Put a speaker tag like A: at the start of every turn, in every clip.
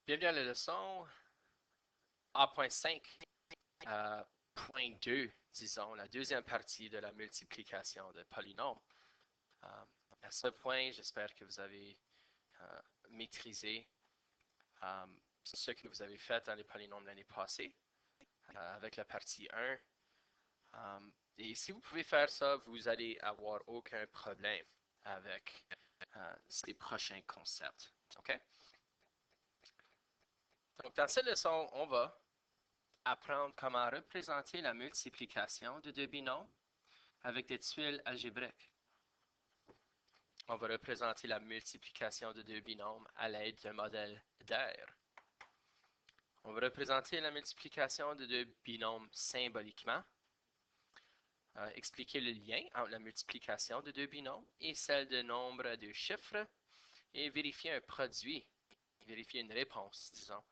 A: Bienvenue à la leçon A.5, point 2, disons, la deuxième partie de la multiplication de polynômes. Euh, à ce point, j'espère que vous avez maîtrisé euh, ce que vous avez fait dans les polynômes l'année passée avec la partie 1. Et si vous pouvez faire ça, vous allez avoir aucun problème avec ces prochains concepts. OK? Donc, dans cette leçon, on va apprendre comment représenter la multiplication de deux binômes avec des tuiles algébriques. On va représenter la multiplication de deux binômes à l'aide d'un modèle d'air. On va représenter la multiplication de deux binômes symboliquement, expliquer le lien entre la multiplication de deux binômes et celle de nombre de chiffres et vérifier un produit, vérifier une réponse, disons,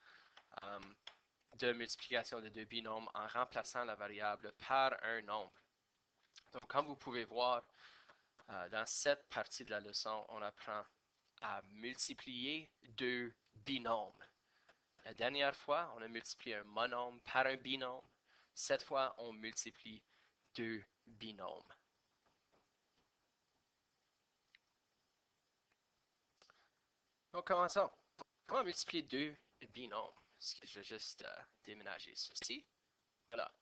A: de multiplication de deux binômes en remplaçant la variable par un nombre. Donc, comme vous pouvez voir, dans cette partie de la leçon, on apprend à multiplier deux binômes. La dernière fois, on a multiplié un monôme par un binôme. Cette fois, on multiplie deux binômes. Donc, commençons. Comment multiplier deux binômes? Je vais juste déménager ceci. Voilà.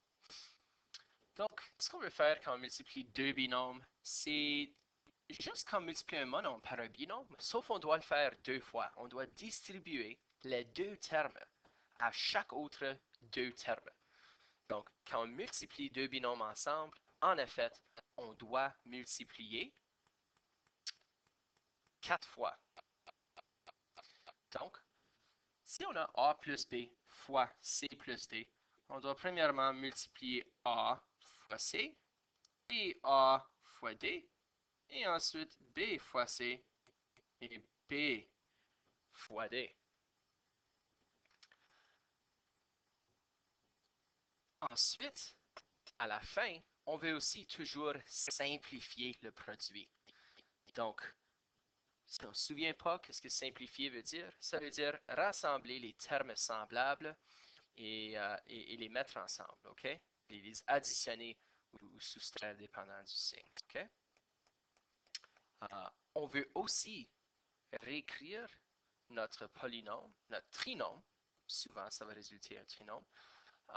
A: Donc, ce qu'on veut faire quand on multiplie deux binômes, c'est juste comme multiplier un monôme par un binôme, sauf qu'on doit le faire deux fois. On doit distribuer les deux termes à chaque autre deux termes. Donc, quand on multiplie deux binômes ensemble, en effet, on doit multiplier quatre fois. Donc, si on a A plus B fois C plus D, on doit premièrement multiplier A fois C et A fois D, et ensuite B fois C et B fois D. Ensuite, à la fin, on veut aussi toujours simplifier le produit. Donc, si on ne se souvient pas, qu'est-ce que simplifier veut dire? Ça veut dire rassembler les termes semblables et les mettre ensemble, OK? Et les additionner ou soustraire dépendant du signe, OK? On veut aussi réécrire notre polynôme, notre trinôme, souvent ça va résulter un trinôme,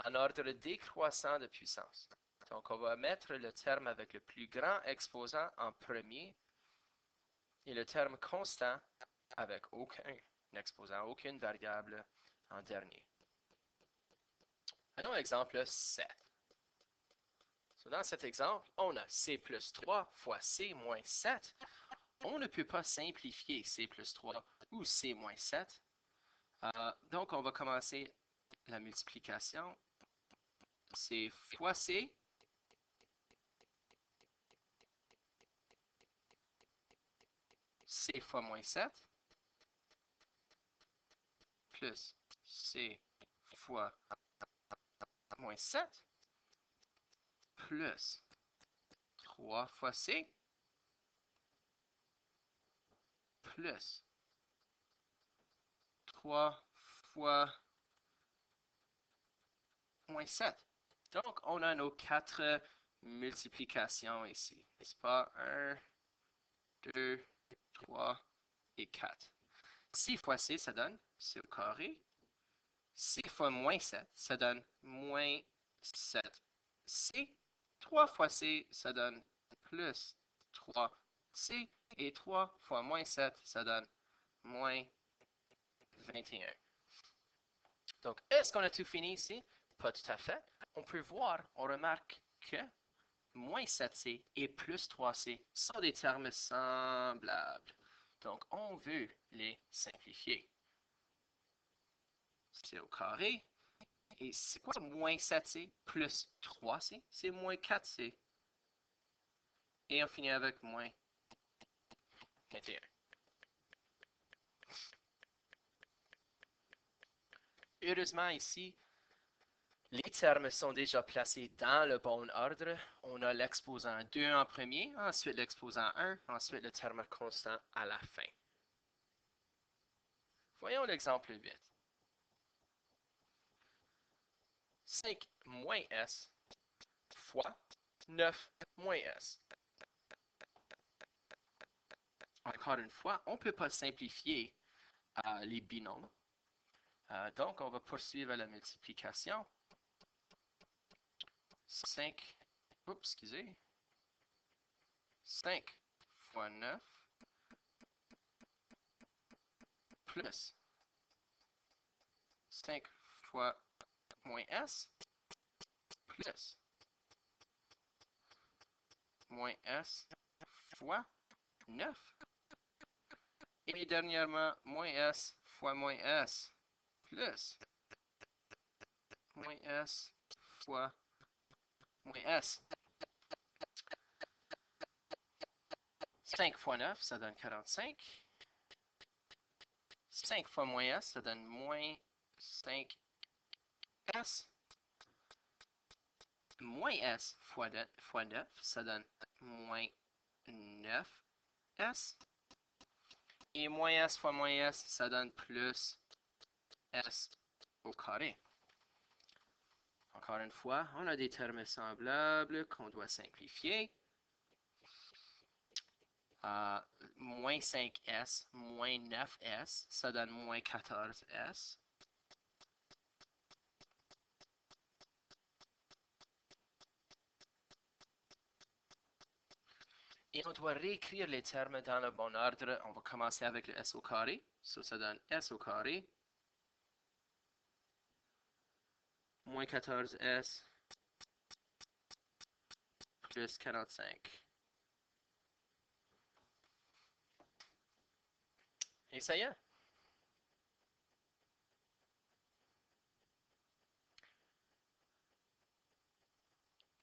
A: en ordre décroissant de puissance. Donc, on va mettre le terme avec le plus grand exposant en premier et le terme constant avec aucun exposant, aucune variable en dernier. Prenons l'exemple 7. So, dans cet exemple, on a C plus 3 fois C moins 7. On ne peut pas simplifier C plus 3 ou C moins 7. Donc, on va commencer la multiplication. C fois C C fois moins 7 plus C fois moins 7 plus 3 fois C plus 3 fois moins 7. Donc, on a nos quatre multiplications ici, n'est-ce pas? 1, 2, 3 et 4. 6 fois C, ça donne C au carré. C fois moins 7, ça donne moins 7C. 3 fois C, ça donne plus 3C. Et 3 fois moins 7, ça donne moins 21. Donc, est-ce qu'on a tout fini ici? Pas tout à fait. On peut voir, on remarque que moins 7C et plus 3C sont des termes semblables. Donc, on veut les simplifier. C'est au carré. Et c'est quoi moins 7C plus 3C? C'est moins 4C. Et on finit avec moins 21. Heureusement, ici, les termes sont déjà placés dans le bon ordre. On a l'exposant 2 en premier, ensuite l'exposant 1, ensuite le terme constant à la fin. Voyons l'exemple 8. 5 moins S fois 9 moins S. Encore une fois, on ne peut pas simplifier les binômes. Donc, on va poursuivre la multiplication. 5, oups, excusez, 5 fois 9 plus 5 fois moins S plus moins S fois 9. Et dernièrement, moins S fois moins S plus moins S fois moins S. 5 fois 9, ça donne 45. 5 fois moins S, ça donne moins 5S. Moins S fois 9, ça donne moins 9S. Et moins S fois moins S, ça donne plus S au carré. Encore une fois, on a des termes semblables qu'on doit simplifier. Moins 5S, moins 9S, ça donne moins 14S. Et on doit réécrire les termes dans le bon ordre. On va commencer avec le S au carré. Ça donne S au carré. Moins 14S plus 45. Et ça y est.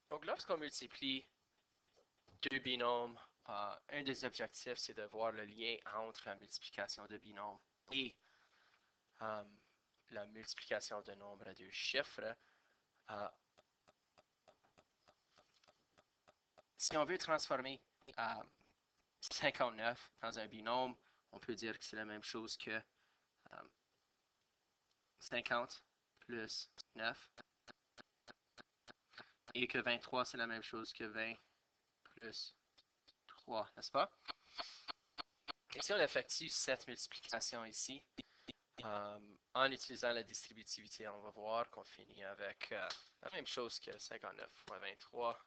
A: Donc, lorsqu'on multiplie deux binômes, un des objectifs, c'est de voir le lien entre la multiplication de binômes et la multiplication de nombres à deux chiffres. Si on veut transformer 59 dans un binôme, on peut dire que c'est la même chose que 50 plus 9 et que 23, c'est la même chose que 20 plus 3, n'est-ce pas? Et si on effectue cette multiplication ici, en utilisant la distributivité, on va voir qu'on finit avec la même chose que 59 fois 23,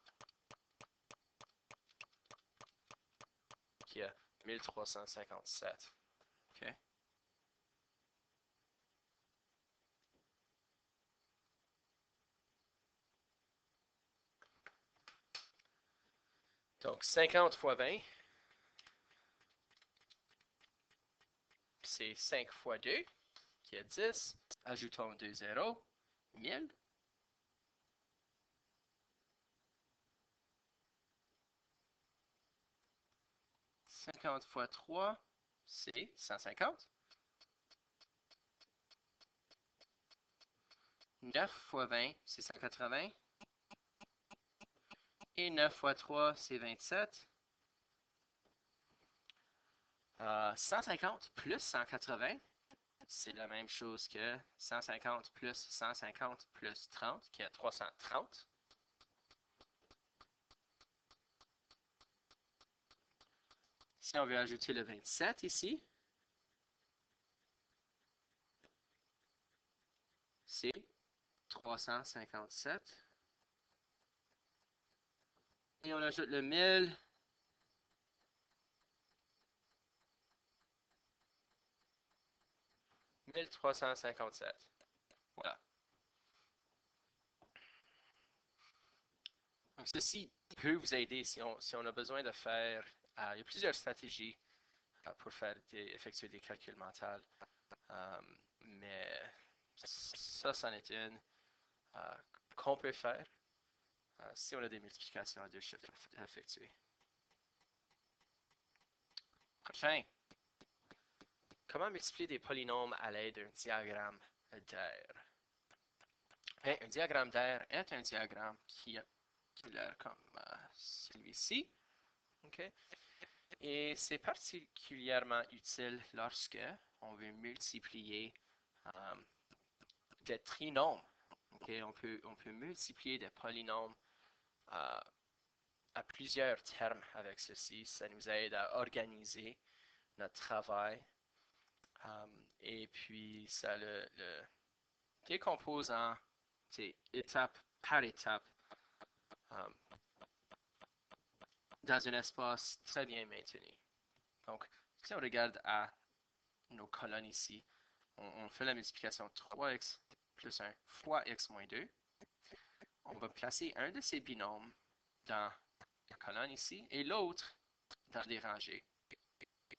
A: qui est 1357. OK? Donc, 50 fois 20, c'est 5 fois 2, qui est 10. Ajoutons 2 zéros, 1000. 50 fois 3, c'est 150. 9 fois 20, c'est 180. Et 9 fois 3, c'est 27. 150 plus 180, c'est la même chose que 150 plus 150 plus 30, qui est 330. Si on veut ajouter le 27 ici, c'est 357. Et on ajoute le 1000. 1357. Voilà. Donc, ceci peut vous aider si on a besoin de faire. Il y a plusieurs stratégies pour effectuer des calculs mentaux. Mais ça, c'en est une qu'on peut faire si on a des multiplications à deux chiffres à effectuer. Prochain. Comment multiplier des polynômes à l'aide d'un diagramme d'air? Un diagramme d'air est un diagramme qui est comme celui-ci. Okay? Et c'est particulièrement utile lorsque on veut multiplier des trinômes. Okay? On peut multiplier des polynômes à plusieurs termes avec ceci. Ça nous aide à organiser notre travail. Et puis, ça le décompose en étape par étape dans un espace très bien maintenu. Donc, si on regarde à nos colonnes ici, on fait la multiplication 3x plus 1 fois x moins 2. On va placer un de ces binômes dans la colonne ici et l'autre dans des rangées.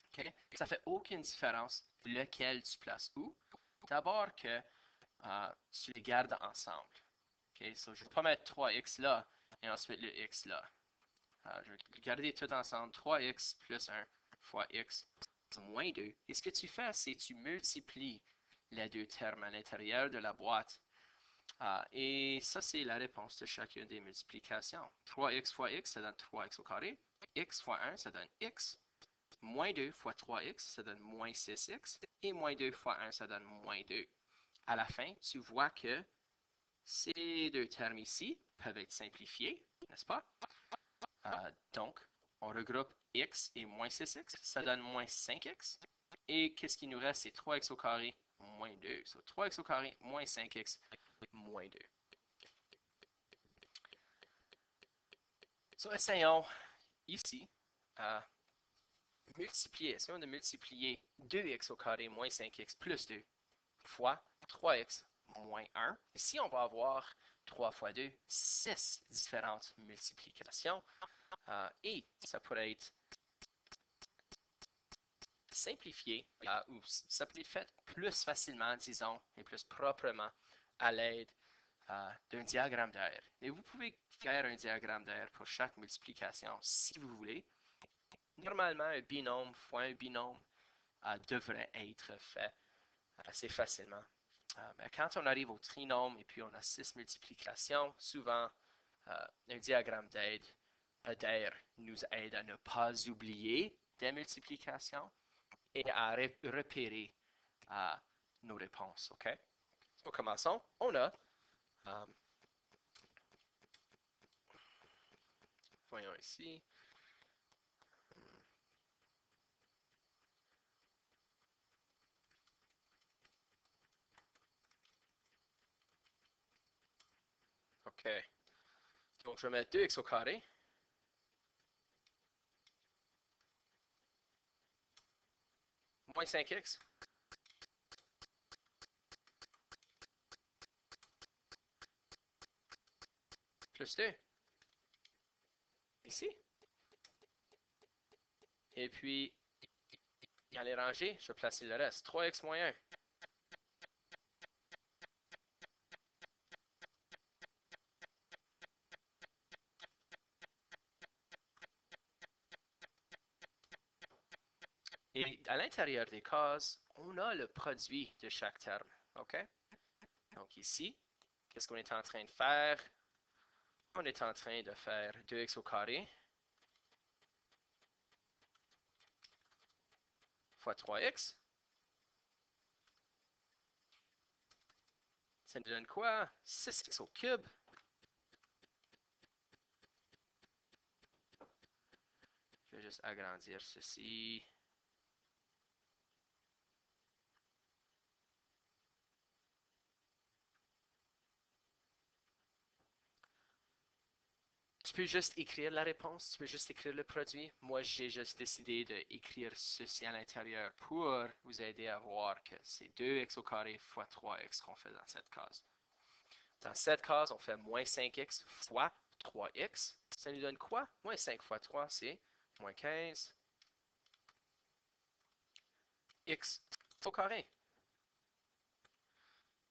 A: Okay? Ça ne fait aucune différence lequel tu places où. D'abord que tu les gardes ensemble. Okay? So, je ne vais pas mettre 3x là et ensuite le x là. Je vais garder tout ensemble. 3x plus 1 fois x moins 2. Et ce que tu fais, c'est que tu multiplies les deux termes à l'intérieur de la boîte. Et ça, c'est la réponse de chacune des multiplications. 3x fois x, ça donne 3x au carré. X fois 1, ça donne x. Moins 2 fois 3x, ça donne moins 6x. Et moins 2 fois 1, ça donne moins 2. À la fin, tu vois que ces deux termes ici peuvent être simplifiés, n'est-ce pas? Donc, on regroupe x et moins 6x, ça donne moins 5x. Et qu'est-ce qui nous reste? C'est 3x au carré moins 2. So, 3x au carré moins 5x moins 2. So, essayons ici à multiplier. Essayons de multiplier 2x au carré moins 5x plus 2 fois 3x moins 1. Ici, on va avoir 3 fois 2, 6 différentes multiplications. Et ça pourrait être simplifié ou ça peut être fait plus facilement, disons, et plus proprement à l'aide d'un diagramme d'air. Et vous pouvez faire un diagramme d'air pour chaque multiplication si vous voulez. Normalement, un binôme fois un binôme devrait être fait assez facilement. Mais quand on arrive au trinôme et puis on a 6 multiplications, souvent un diagramme d'air nous aide à ne pas oublier des multiplications et à repérer nos réponses. OK? Donc, commençons. On a, voyons ici, OK. Donc, je vais mettre 2x au carré moins 5x plus 2 ici. Et puis, dans les rangées, je vais placer le reste. 3x moins 1. Et à l'intérieur des cases, on a le produit de chaque terme. OK? Donc ici, qu'est-ce qu'on est en train de faire? On est en train de faire 2x au carré fois 3x. Ça nous donne quoi? 6x au cube. Je vais juste agrandir ceci. Tu peux juste écrire la réponse, tu peux juste écrire le produit. Moi, j'ai juste décidé d'écrire ceci à l'intérieur pour vous aider à voir que c'est 2x au carré fois 3x qu'on fait dans cette case. Dans cette case, on fait moins 5x fois 3x. Ça nous donne quoi? Moins 5 fois 3, c'est moins 15 x au carré.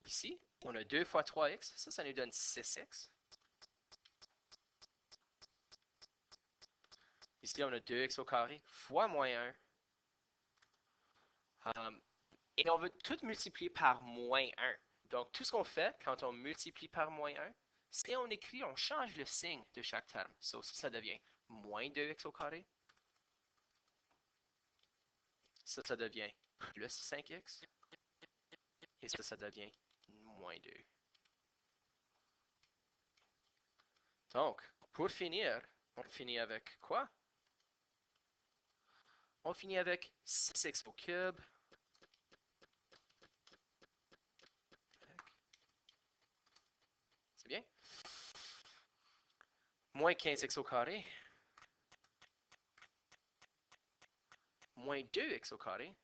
A: Ici, on a 2 fois 3x. Ça nous donne 6x. Ici, on a 2x au carré fois moins 1. Et on veut tout multiplier par moins 1. Donc, tout ce qu'on fait quand on multiplie par moins 1, c'est on écrit, on change le signe de chaque terme. So, ça devient moins 2x au carré. Ça devient plus 5x. Et ça devient moins 2. Donc, pour finir, on finit avec quoi? On finit avec 6x au cube. C'est bien. Moins 15x au carré. Moins 2x au carré.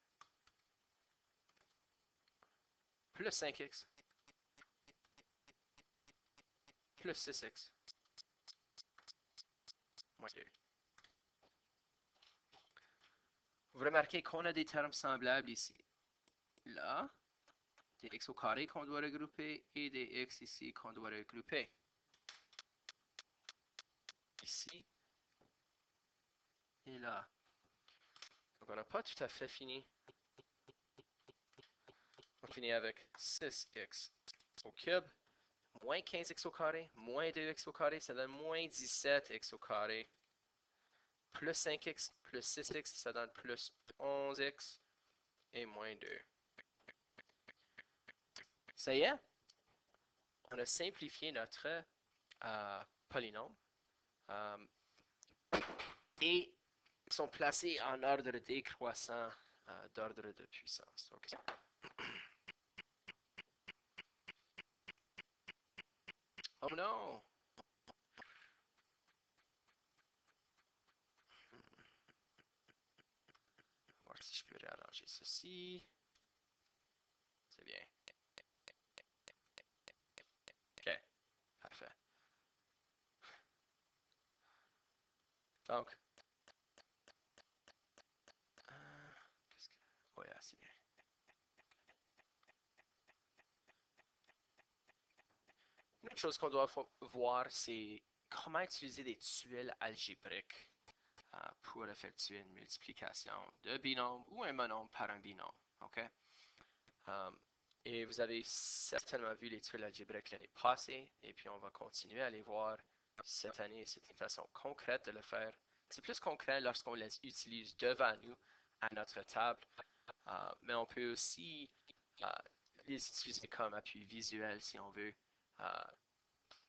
A: Plus 5x. Plus 6x. Moins 2. Vous remarquez qu'on a des termes semblables ici. Là, des x au carré qu'on doit regrouper et des x ici qu'on doit regrouper. Ici et là. Donc, on n'a pas tout à fait fini. On finit avec 6x au cube, moins 15x au carré, moins 2x au carré, ça donne moins 17x au carré, plus 5x, plus 6x, ça donne plus 11x, et moins 2. Ça y est, on a simplifié notre polynôme. Et sont placés en ordre décroissant d'ordre de puissance. Donc, oh non! On va voir si je peux réarranger ceci. C'est bien. OK, parfait. Donc, ouais, c'est bien. Une autre chose qu'on doit voir, c'est comment utiliser des tuiles algébriques pour effectuer une multiplication de binôme ou un monôme par un binôme. OK? Et vous avez certainement vu les tuiles algébriques l'année passée, et puis on va continuer à les voir cette année. C'est une façon concrète de le faire. C'est plus concret lorsqu'on les utilise devant nous à notre table, mais on peut aussi les utiliser comme appui visuel si on veut.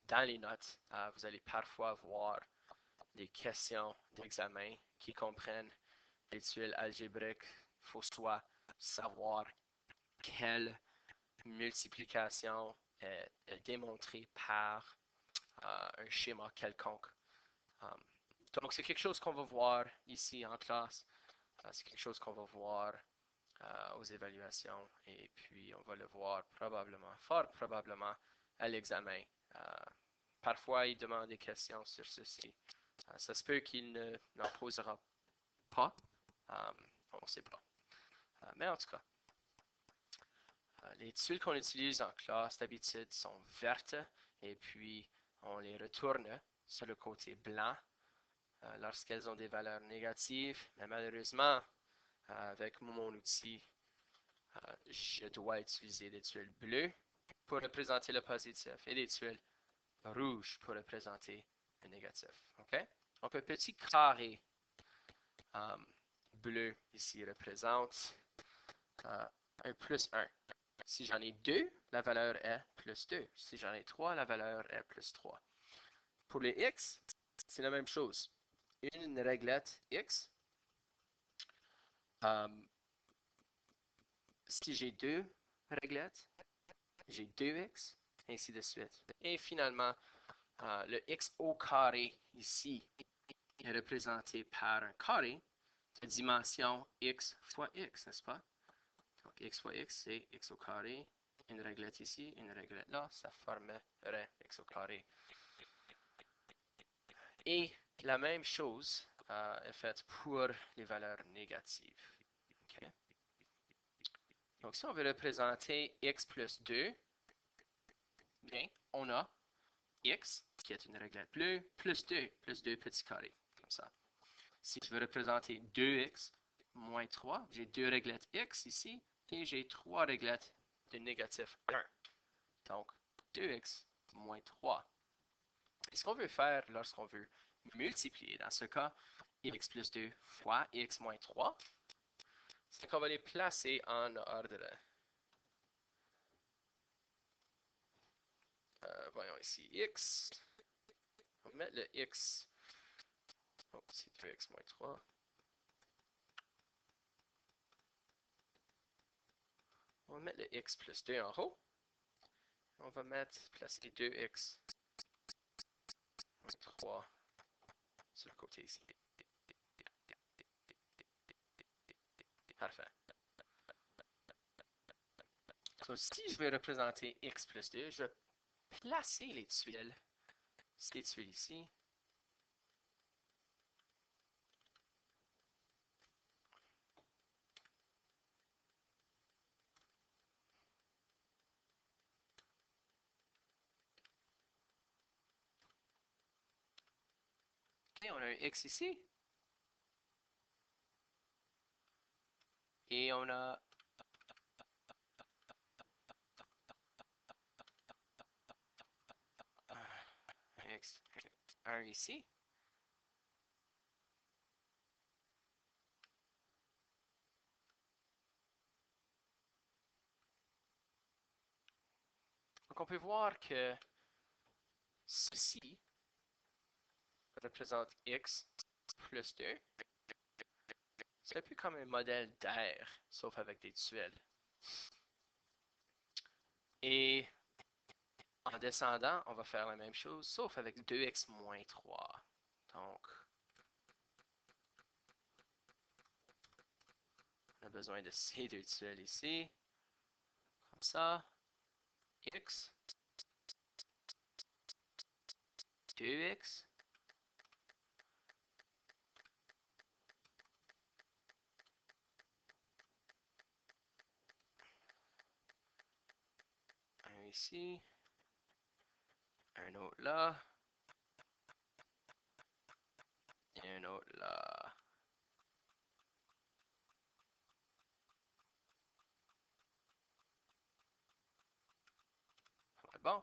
A: Dans les notes, vous allez parfois voir des questions d'examen qui comprennent les tuiles algébriques. Il faut soit savoir quelle multiplication est démontrée par un schéma quelconque. Donc, c'est quelque chose qu'on va voir ici en classe. C'est quelque chose qu'on va voir aux évaluations et puis on va le voir probablement, fort probablement, à l'examen. Parfois, il demande des questions sur ceci. Ça se peut qu'il n'en posera pas. On ne sait pas. Mais en tout cas, les tuiles qu'on utilise en classe d'habitude sont vertes et puis on les retourne sur le côté blanc lorsqu'elles ont des valeurs négatives. Mais malheureusement, avec mon outil, je dois utiliser des tuiles bleues pour représenter le positif et des tuiles rouges pour représenter le négatif. OK? Donc, un petit carré bleu ici représente un plus 1. Si j'en ai 2, la valeur est plus 2. Si j'en ai 3, la valeur est plus 3. Pour les x, c'est la même chose. Une réglette x. Si j'ai 2 réglettes, j'ai 2x, ainsi de suite. Et finalement, le x au carré ici est représenté par un carré de dimension x fois x, n'est-ce pas? Donc x fois x, c'est x au carré. Une réglette ici, une réglette là, ça formerait x au carré. Et la même chose est faite pour les valeurs négatives. Okay? Donc si on veut représenter x plus 2, bien, on a x, qui est une réglette bleue, plus 2 petits carrés, comme ça. Si je veux représenter 2x moins 3, j'ai 2 réglettes x ici, et j'ai 3 réglettes de négatif 1. Donc, 2x moins 3. Et ce qu'on veut faire lorsqu'on veut multiplier, dans ce cas, x plus 2 fois x moins 3, c'est qu'on va les placer en ordre. Voyons ici, x va mettre le x. Oh, c'est 2x moins 3. On va mettre le x plus 2 en haut. On va placer 2x moins 3 sur le côté ici. Parfait. Donc, si je veux représenter x plus 2, je vais placer les tuiles ici. Et on a un x ici. Et on a un x 1 ici. Donc on peut voir que ceci représente x plus 2. C'est un peu comme un modèle d'air, sauf avec des tuiles. Et en descendant, on va faire la même chose, sauf avec 2x moins 3. Donc, on a besoin de ces deux tuiles ici. Comme ça. X. 2x. Un ici. Un autre là. Et un autre là. Bon.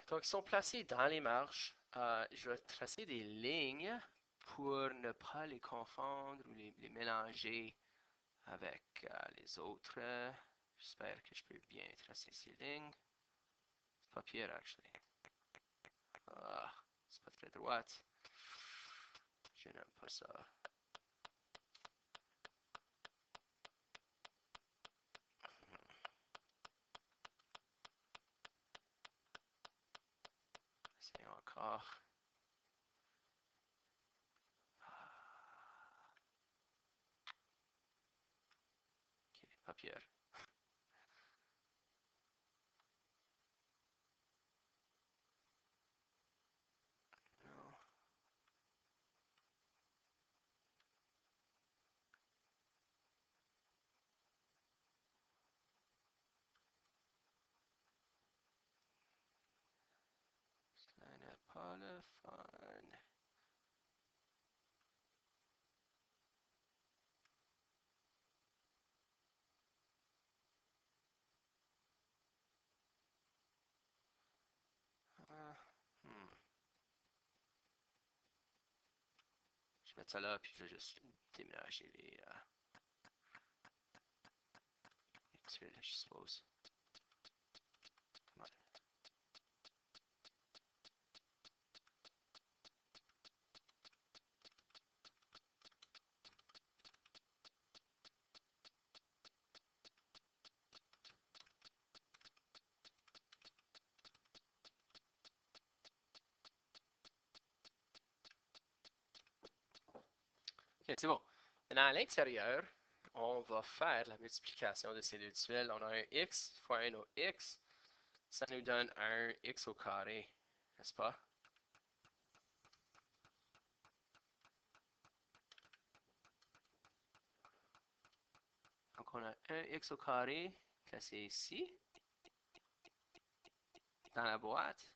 A: Donc, ils sont placés dans les marges. Je vais tracer des lignes pour ne pas les confondre ou les mélanger avec les autres. J'espère que je peux bien tracer ces lignes. C'est pas pire, actually. Ah, c'est pas très droite. Je n'aime pas ça. C'est encore. Ok, pas pire. Non. Ça n'est pas le fun. Ah, hmm. Je vais mettre ça là, puis je vais juste déménager les tuiles, je suppose. Ouais. Ok, c'est bon. Maintenant, à l'intérieur, on va faire la multiplication de ces deux tuiles. On a un x fois un autre x. Ça nous donne un x au carré, n'est-ce pas? Donc, on a un x au carré placé ici, dans la boîte.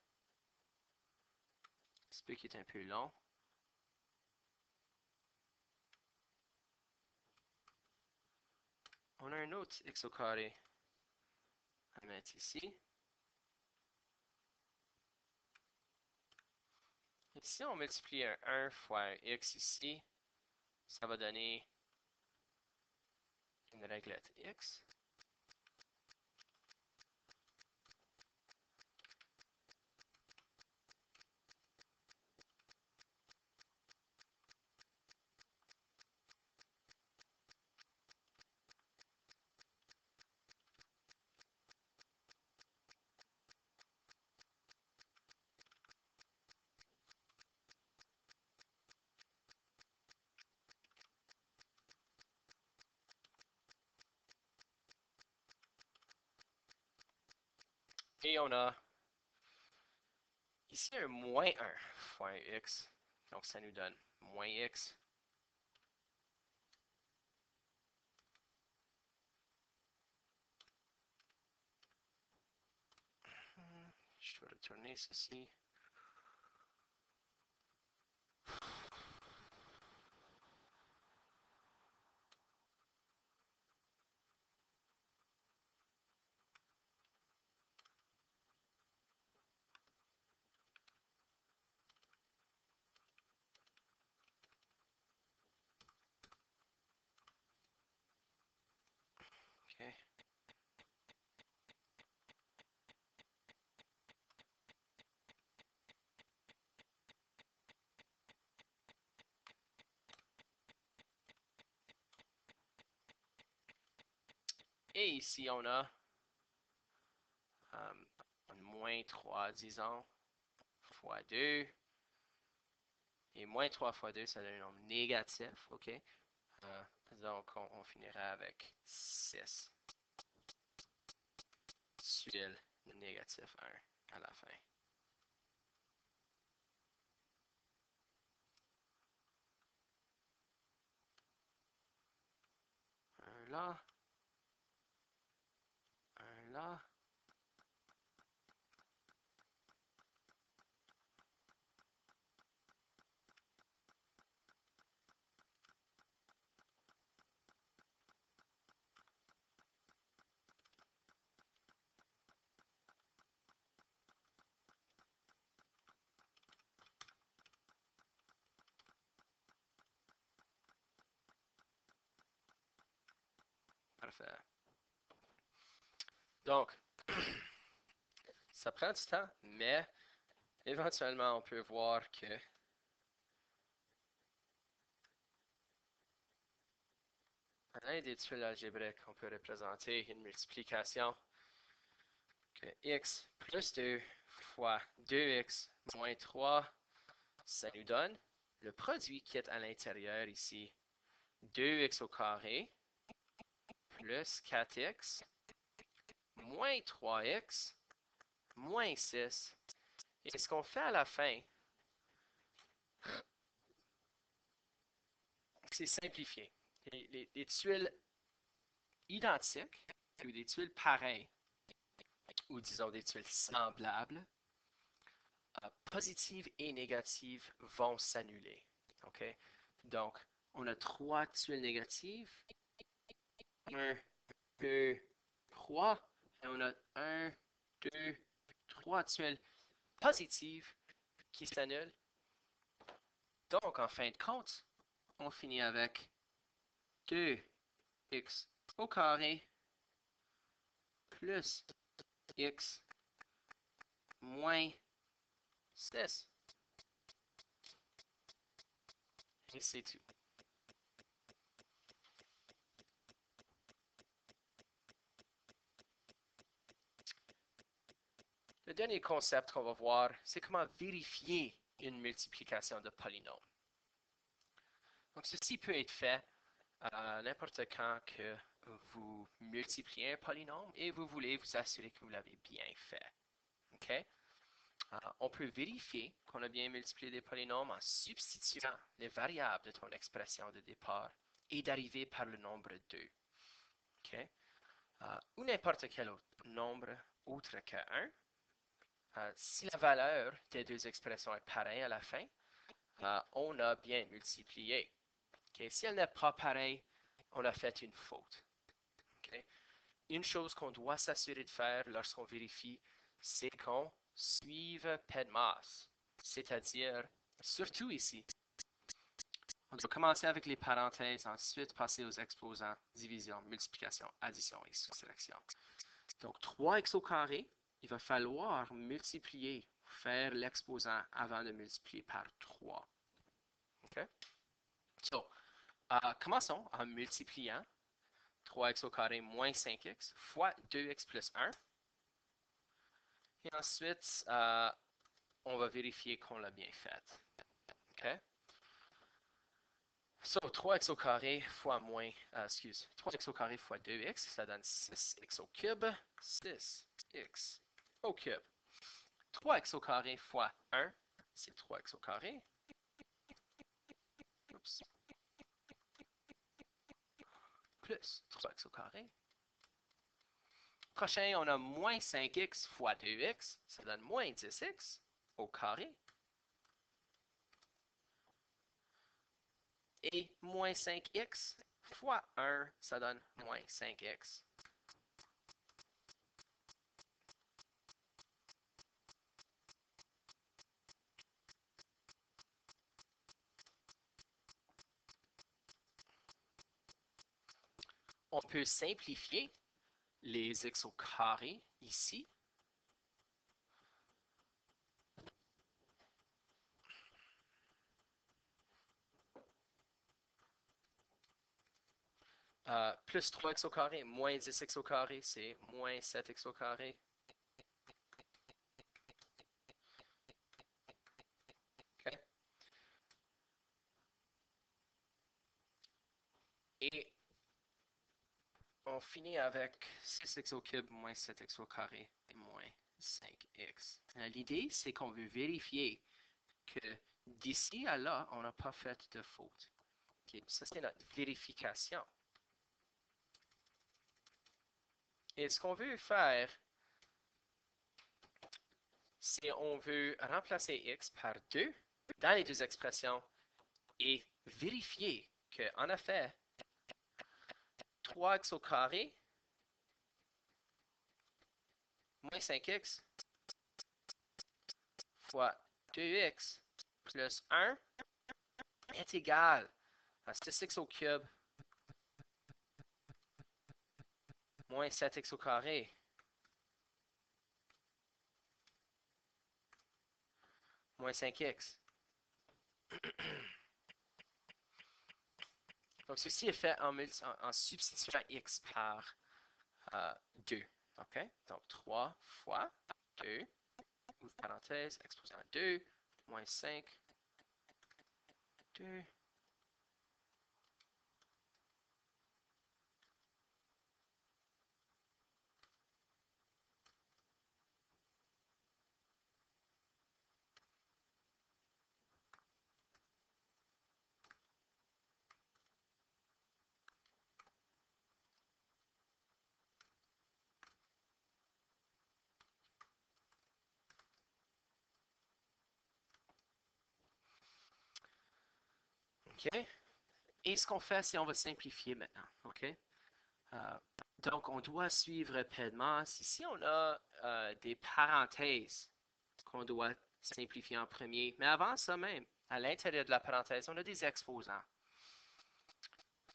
A: Ce qui est un peu long. On a un autre x au carré à mettre ici. Et si on multiplie un 1 fois un x ici, ça va donner une réglette x. Et on a ici un moins 1 fois un x. Donc ça nous donne moins x. Je vais retourner ceci. OK. Et ici, on a moins 3, disons, fois 2. Et moins 3 fois 2, ça donne un nombre négatif, OK? Donc, on finira avec 6 tuiles de négatif 1 à la fin. Un là, un là. Parfait. Donc, ça prend du temps, mais éventuellement, on peut voir que à l'aide des tuiles algébriques, on peut représenter une multiplication que x plus 2 fois 2x moins 3, ça nous donne le produit qui est à l'intérieur ici, 2x au carré plus 4x moins 3x moins 6. Et ce qu'on fait à la fin, c'est simplifier. Les tuiles identiques, ou des tuiles pareilles, ou disons des tuiles semblables, positives et négatives vont s'annuler. OK? Donc, on a 3 tuiles négatives. 1, 2, 3. Et on a 1, 2, 3 tuiles positives qui s'annulent. Donc, en fin de compte, on finit avec 2x au carré plus x moins 6. Et c'est tout. Le dernier concept qu'on va voir, c'est comment vérifier une multiplication de polynômes. Donc, ceci peut être fait n'importe quand que vous multipliez un polynôme et vous voulez vous assurer que vous l'avez bien fait. OK? On peut vérifier qu'on a bien multiplié des polynômes en substituant les variables de ton expression de départ et d'arriver par le nombre 2. OK? Ou n'importe quel autre nombre autre que 1. Si la valeur des deux expressions est pareille à la fin, on a bien multiplié. Okay? Si elle n'est pas pareille, on a fait une faute. Okay? Une chose qu'on doit s'assurer de faire lorsqu'on vérifie, c'est qu'on suive PEDMAS, c'est-à-dire, surtout ici, on doit commencer avec les parenthèses, ensuite passer aux exposants, division, multiplication, addition et soustraction. Donc, 3x au carré, il va falloir multiplier, faire l'exposant avant de multiplier par 3. OK? So, commençons en multipliant 3x au carré moins 5x fois 2x plus 1. Et ensuite, on va vérifier qu'on l'a bien fait. OK? So, 3x au carré fois moins, 3x au carré fois 2x, ça donne 6x au cube. 6x au cube. 3x au carré fois 1, c'est 3x au carré. Oups. Plus 3x au carré. Prochain, on a moins 5x fois 2x, ça donne moins 10x au carré. Et moins 5x fois 1, ça donne moins 5x. On peut simplifier les x au carré ici. Plus 3x au carré, moins 10x au carré, c'est moins 7x au carré. Okay. Et on finit avec 6x au cube moins 7x au carré et moins 5x. L'idée, c'est qu'on veut vérifier que d'ici à là, on n'a pas fait de faute. Okay. Ça, c'est notre vérification. Et ce qu'on veut faire, c'est on veut remplacer x par 2 dans les deux expressions et vérifier qu'en effet, 3x au carré moins 5x fois 2x plus 1 est égal à 6x au cube moins 7x au carré moins 5x. Donc, ceci est fait en substituant x par 2. OK? Donc, 3 fois 2, parenthèse, exposant 2, moins 5, 2. OK? Et ce qu'on fait, c'est on va simplifier maintenant. OK? Euh, donc, on doit suivre rapidement. Ici, on a des parenthèses qu'on doit simplifier en premier. Mais avant ça même, à l'intérieur de la parenthèse, on a des exposants.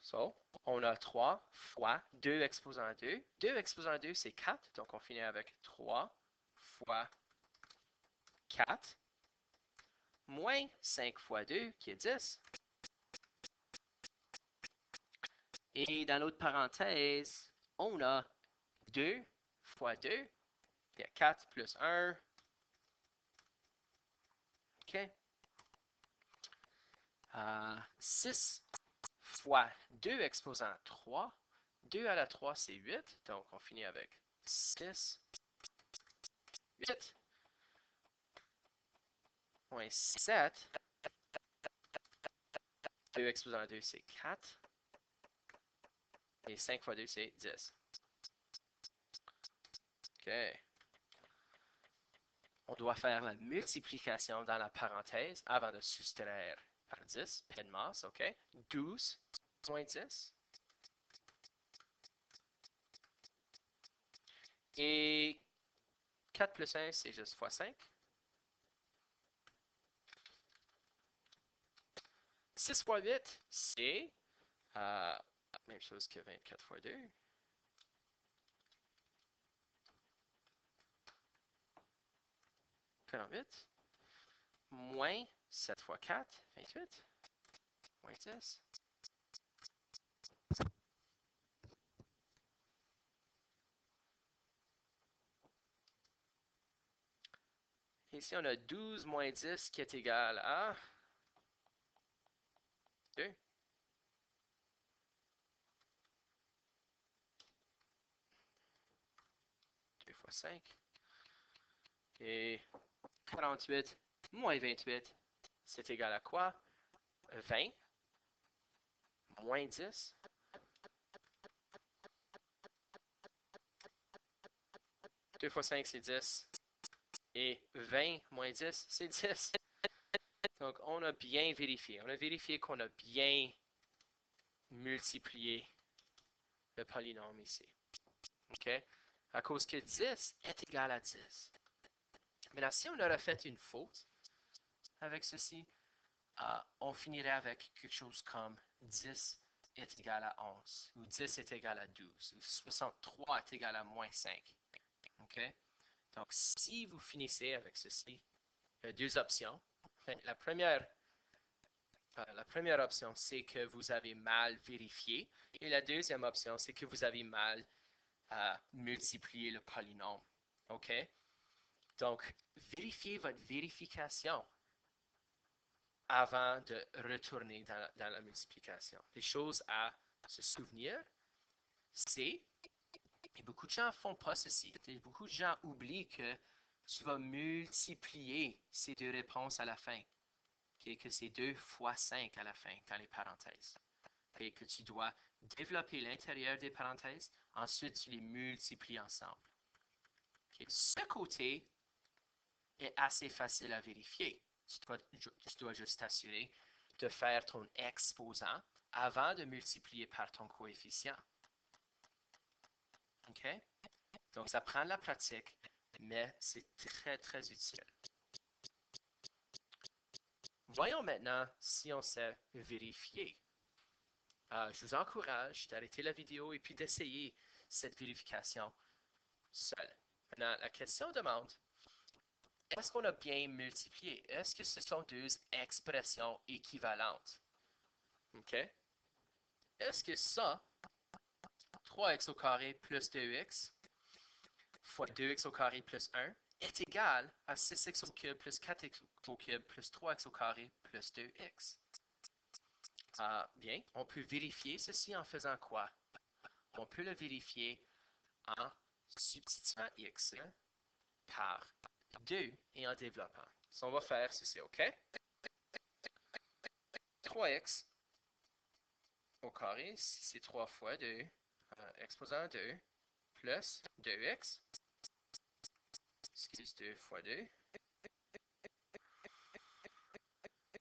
A: So, on a 3 fois 2 exposant 2. 2 exposant 2, c'est 4. Donc, on finit avec 3 fois 4 moins 5 fois 2, qui est 10. Et dans l'autre parenthèse, on a 2 fois 2, il y a 4 plus 1. OK. 6 fois 2 exposant 3. 2 à la 3, c'est 8. Donc, on finit avec 6, 8, moins 7. 2 exposant 2, c'est 4. Et 5 fois 2, c'est 10. OK. On doit faire la multiplication dans la parenthèse avant de soustraire par 10. P de masse, OK. 12 moins 10. Et 4 plus 1, c'est juste fois 5. 6 fois 8, c'est même chose que 24 fois 2. 48. Moins 7 fois 4, 28. Moins 10. Ici, on a 12 moins 10 qui est égal à 2. 2 fois 5. Et 48 moins 28, c'est égal à quoi? 20 moins 10. 2 fois 5, c'est 10. Et 20 moins 10, c'est 10. Donc, on a bien vérifié. On a vérifié qu'on a bien multiplié le polynôme ici. OK? À cause que 10 est égal à 10. Maintenant, si on aurait fait une faute avec ceci, on finirait avec quelque chose comme 10 est égal à 11, ou 10 est égal à 12, ou 63 est égal à moins 5. OK? Donc, si vous finissez avec ceci, il y a deux options. La première option, c'est que vous avez mal vérifié. Et la deuxième option, c'est que vous avez mal multiplié le polynôme. OK? Donc, vérifiez votre vérification avant de retourner dans la multiplication. Les choses à se souvenir, c'est, et beaucoup de gens ne font pas ceci, et beaucoup de gens oublient que tu vas multiplier ces deux réponses à la fin, que c'est 2 fois 5 à la fin, dans les parenthèses. Et que tu dois développer l'intérieur des parenthèses, ensuite tu les multiplies ensemble. Ce côté est assez facile à vérifier. Tu dois juste t'assurer de faire ton exposant avant de multiplier par ton coefficient. OK? Donc, ça prend de la pratique, mais c'est très, très utile. Voyons maintenant si on sait vérifier. Je vous encourage d'arrêter la vidéo et puis d'essayer cette vérification seul. Maintenant, la question demande, est-ce qu'on a bien multiplié? Est-ce que ce sont deux expressions équivalentes? OK? Est-ce que ça, 3x au carré plus 2x, fois 2x au carré plus 1, est égal à 6x au cube plus 4x au cube plus 3x au carré plus 2x? Bien, on peut vérifier ceci en faisant quoi? On peut le vérifier en substituant x par 2 et en développant. So, on va faire ceci, OK? 3x au carré, c'est 3 fois 2, exposant 2, plus 2x, excuse, 2 fois 2,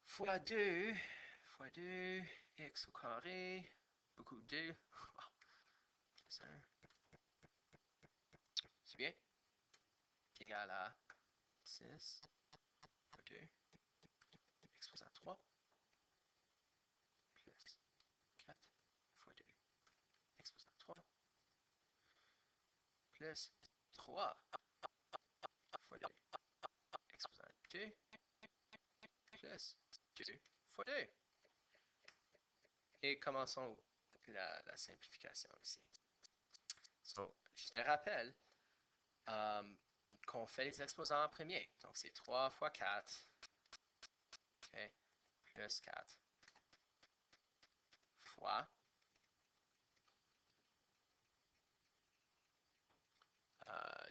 A: fois 2, fois 2, x au carré, beaucoup de 2, plus 1, c'est bien, est égal à 6 fois 2, exposant 3, plus 4 fois 2, exposant 3, plus 3 fois 2, exposant 2, plus 2 fois 2. Et commençons la simplification ici. So, je te rappelle qu'on fait les exposants en premier. Donc, c'est 3 fois 4, okay, plus 4 fois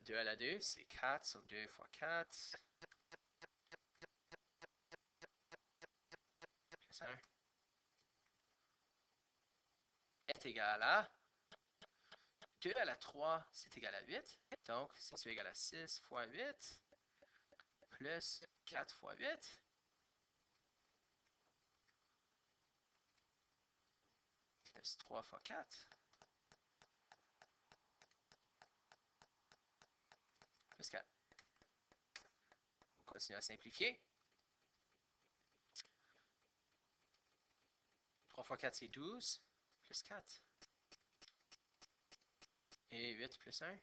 A: 2 à la 2, c'est 4, so 2 fois 4, plus 1, est égal à 2 à la 3, c'est égal à 8. Donc, c'est égal à 6 fois 8, plus 4 fois 8, plus 3 fois 4, plus 4. On continue à simplifier. 3 fois 4, c'est 12, plus 4. Et 8 plus 1.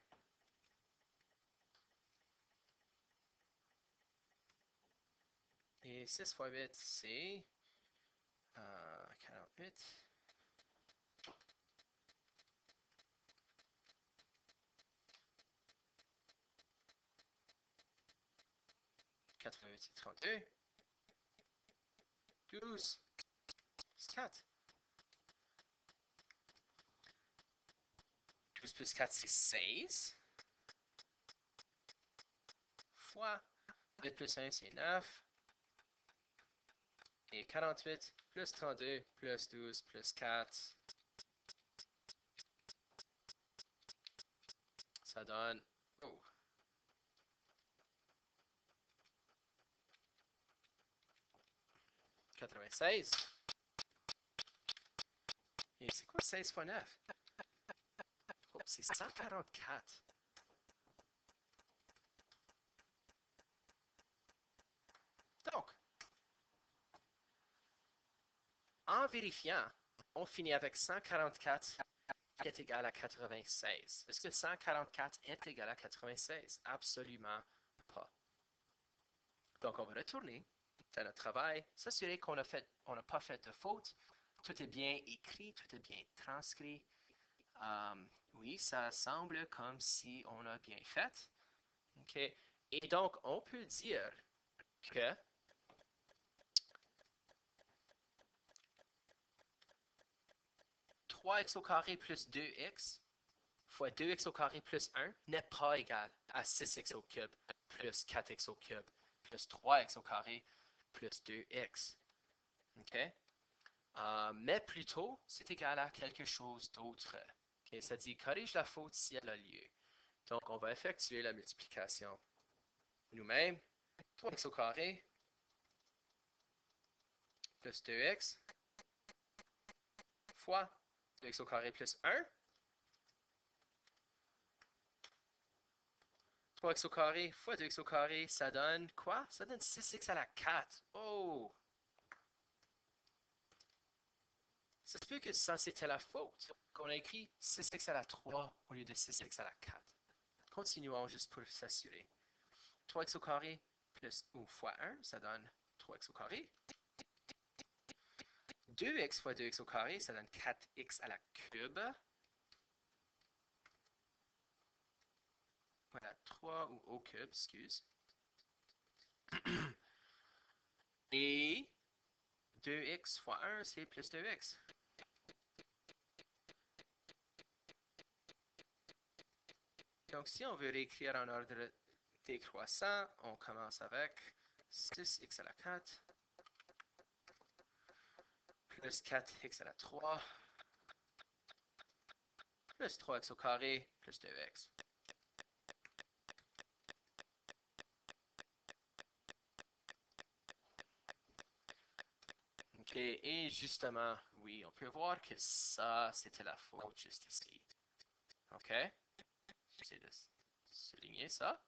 A: Et 6 fois 8, c'est 48. 88, c'est 32. 12, c'est 4. 12 plus 4, c'est 16. fois 8 plus 1, c'est 9. Et 48 plus 32 plus 12 plus 4, ça donne 96. Et c'est quoi 16 fois 9? Oh, c'est 144. Donc, en vérifiant, on finit avec 144 qui est égal à 96. Est-ce que 144 est égal à 96? Absolument pas. Donc, on va retourner dans notre travail, s'assurer qu'on n'a pas fait de faute. Tout est bien écrit, tout est bien transcrit. Oui, ça semble comme si on a bien fait. OK? Et donc, on peut dire que 3x au carré plus 2x fois 2x au carré plus 1 n'est pas égal à 6x au cube plus 4x au cube plus 3x au carré plus 2x. OK? Mais plutôt, c'est égal à quelque chose d'autre. Okay? Ça dit corrige la faute si elle a lieu. Donc, on va effectuer la multiplication nous-mêmes. 3x au carré plus 2x fois 2x au carré plus 1. 3x au carré fois 2x au carré, ça donne quoi? Ça donne 6x à la 4. Oh! Ça se peut que ça, c'était la faute. Qu'on a écrit 6x à la 3 au lieu de 6x à la 4. Continuons juste pour s'assurer. 3x au carré plus ou fois 1, ça donne 3x au carré. 2x fois 2x au carré, ça donne 4x à la cube. Voilà, 3 ou au cube, excuse. Et 2x fois 1, c'est plus 2x. Donc, si on veut réécrire en ordre décroissant, on commence avec 6x à la 4 plus 4x à la 3 plus 3x au carré plus 2x. OK, et justement, oui, on peut voir que ça, c'était la faute juste ici. OK? J'essaie de souligner ça.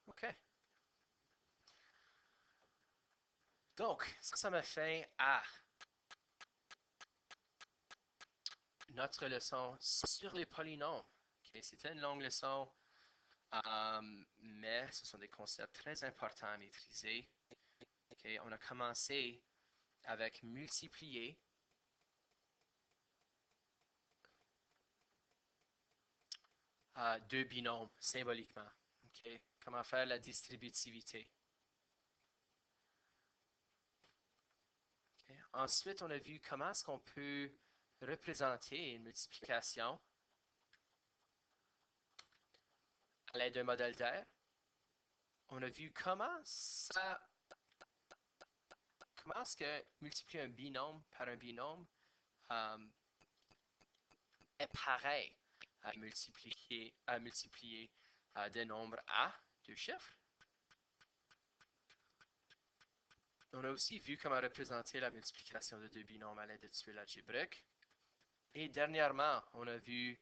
A: OK. Donc, ça me fait à notre leçon sur les polynômes. Okay, c'était une longue leçon, mais ce sont des concepts très importants à maîtriser. Okay, on a commencé avec multiplier deux binômes symboliquement. Okay, comment faire la distributivité. Okay. Ensuite, on a vu comment est-ce qu'on peut représenter une multiplication à l'aide d'un modèle d'air. On a vu comment est-ce que multiplier un binôme par un binôme est pareil à multiplier des nombres à deux chiffres. On a aussi vu comment représenter la multiplication de deux binômes à l'aide de tuiles algébriques. Et dernièrement, on a vu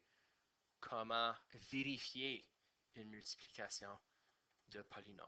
A: comment vérifier une multiplication de polynômes.